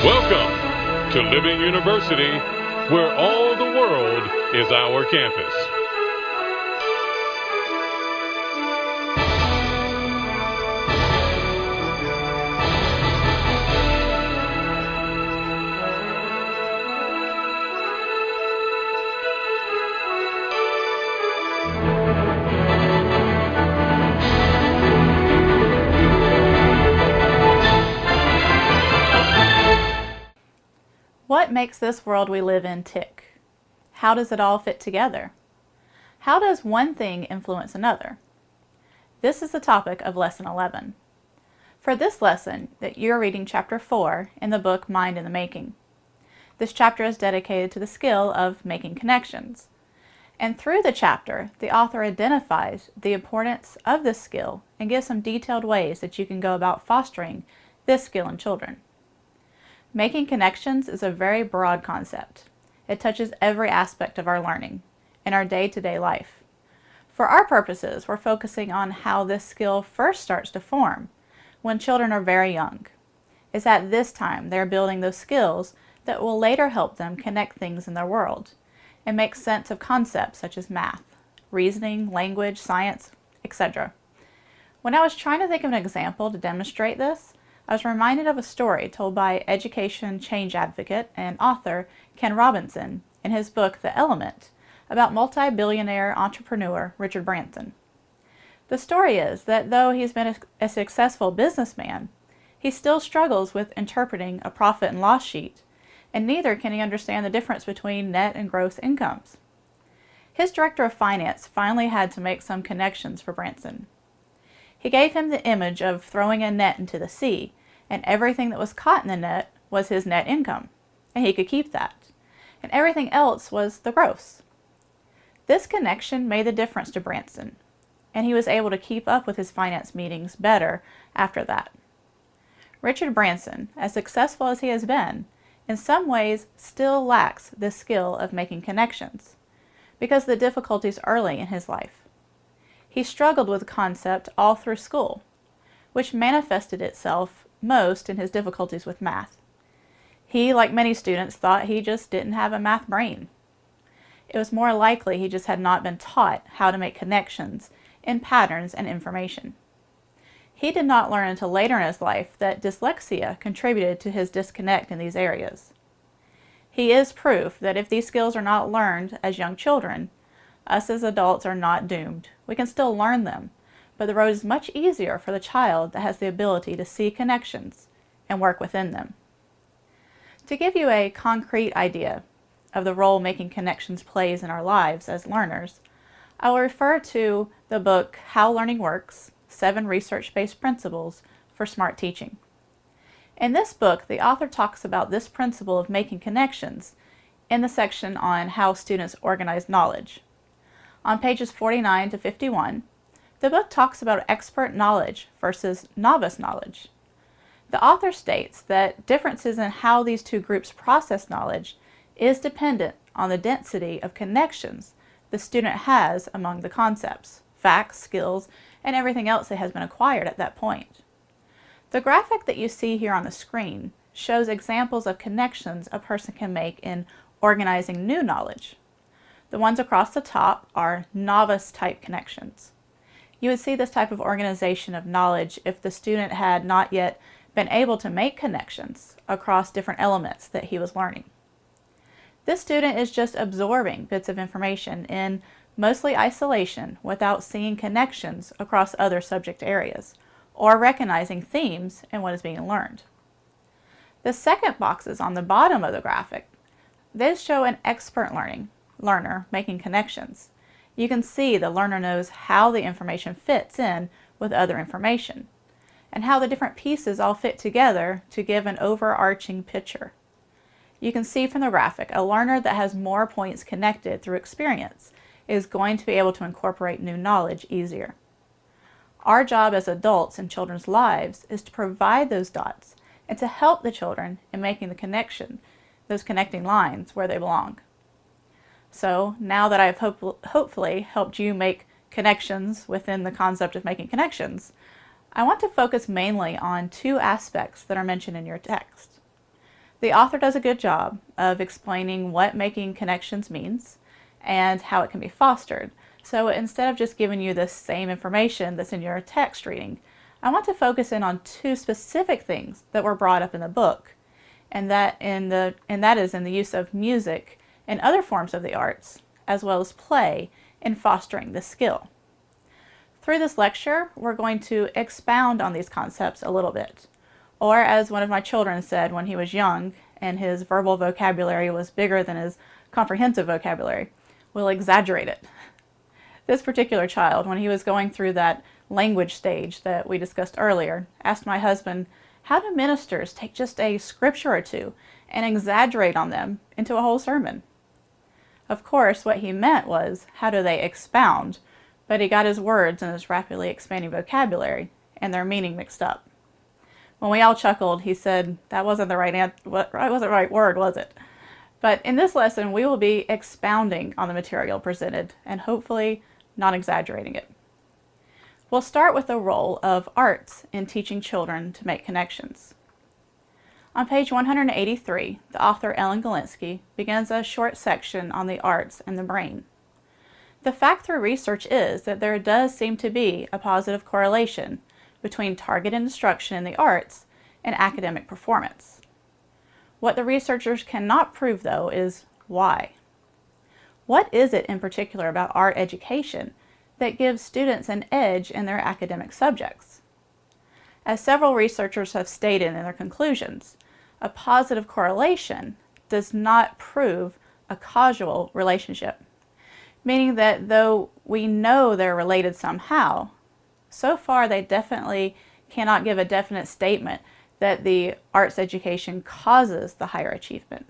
Welcome to Living University, where all the world is our campus. What makes this world we live in tick? How does it all fit together? How does one thing influence another? This is the topic of Lesson 11. For this lesson, you're reading Chapter 4 in the book Mind in the Making. This chapter is dedicated to the skill of making connections. And through the chapter, the author identifies the importance of this skill and gives some detailed ways that you can go about fostering this skill in children. Making connections is a very broad concept. It touches every aspect of our learning and our day-to-day life. For our purposes, we're focusing on how this skill first starts to form when children are very young. It's at this time they're building those skills that will later help them connect things in their world and make sense of concepts such as math, reasoning, language, science, etc. When I was trying to think of an example to demonstrate this, I was reminded of a story told by education change advocate and author Ken Robinson in his book The Element about multi-billionaire entrepreneur Richard Branson. The story is that though he's been a successful businessman, he still struggles with interpreting a profit and loss sheet, and neither can he understand the difference between net and gross incomes. His director of finance finally had to make some connections for Branson. He gave him the image of throwing a net into the sea, and everything that was caught in the net was his net income, and he could keep that, and everything else was the gross. This connection made the difference to Branson, and he was able to keep up with his finance meetings better after that. Richard Branson, as successful as he has been, in some ways still lacks this skill of making connections because of the difficulties early in his life. He struggled with the concept all through school, which manifested itself most in his difficulties with math. He, like many students, thought he just didn't have a math brain. It was more likely he just had not been taught how to make connections in patterns and information. He did not learn until later in his life that dyslexia contributed to his disconnect in these areas. He is proof that if these skills are not learned as young children, us as adults are not doomed. We can still learn them, but the road is much easier for the child that has the ability to see connections and work within them. To give you a concrete idea of the role making connections plays in our lives as learners, I will refer to the book How Learning Works: 7 Research-Based Principles for Smart Teaching. In this book, the author talks about this principle of making connections in the section on how students organize knowledge. On pages 49 to 51, the book talks about expert knowledge versus novice knowledge. The author states that differences in how these two groups process knowledge is dependent on the density of connections the student has among the concepts, facts, skills, and everything else that has been acquired at that point. The graphic that you see here on the screen shows examples of connections a person can make in organizing new knowledge. The ones across the top are novice-type connections. You would see this type of organization of knowledge if the student had not yet been able to make connections across different elements that he was learning. This student is just absorbing bits of information in mostly isolation without seeing connections across other subject areas or recognizing themes in what is being learned. The second boxes on the bottom of the graphic, they show an expert learner making connections. You can see the learner knows how the information fits in with other information and how the different pieces all fit together to give an overarching picture. You can see from the graphic a learner that has more points connected through experience is going to be able to incorporate new knowledge easier. Our job as adults in children's lives is to provide those dots and to help the children in making the connection, those connecting lines where they belong. So now that I've hopefully helped you make connections within the concept of making connections, I want to focus mainly on 2 aspects that are mentioned in your text. The author does a good job of explaining what making connections means and how it can be fostered. So instead of just giving you the same information that's in your text reading, I want to focus in on two specific things that were brought up in the book, and that is in the use of music and other forms of the arts, as well as play, in fostering this skill. Through this lecture, we're going to expound on these concepts a little bit. Or as one of my children said when he was young and his verbal vocabulary was bigger than his comprehensive vocabulary, we'll exaggerate it. This particular child, when he was going through that language stage that we discussed earlier, asked my husband, how do ministers take just a scripture or two and exaggerate on them into a whole sermon? Of course, what he meant was, how do they expound? But he got his words and his rapidly expanding vocabulary and their meaning mixed up. When we all chuckled, he said, that wasn't the right word, was it? But in this lesson, we will be expounding on the material presented and hopefully not exaggerating it. We'll start with the role of arts in teaching children to make connections. On page 183, the author Ellen Galinsky begins a short section on the arts and the brain. The fact through research is that there does seem to be a positive correlation between targeted instruction in the arts and academic performance. What the researchers cannot prove, though, is why. What is it in particular about art education that gives students an edge in their academic subjects? As several researchers have stated in their conclusions, a positive correlation does not prove a causal relationship, meaning that though we know they're related somehow, so far they definitely cannot give a definite statement that the arts education causes the higher achievement.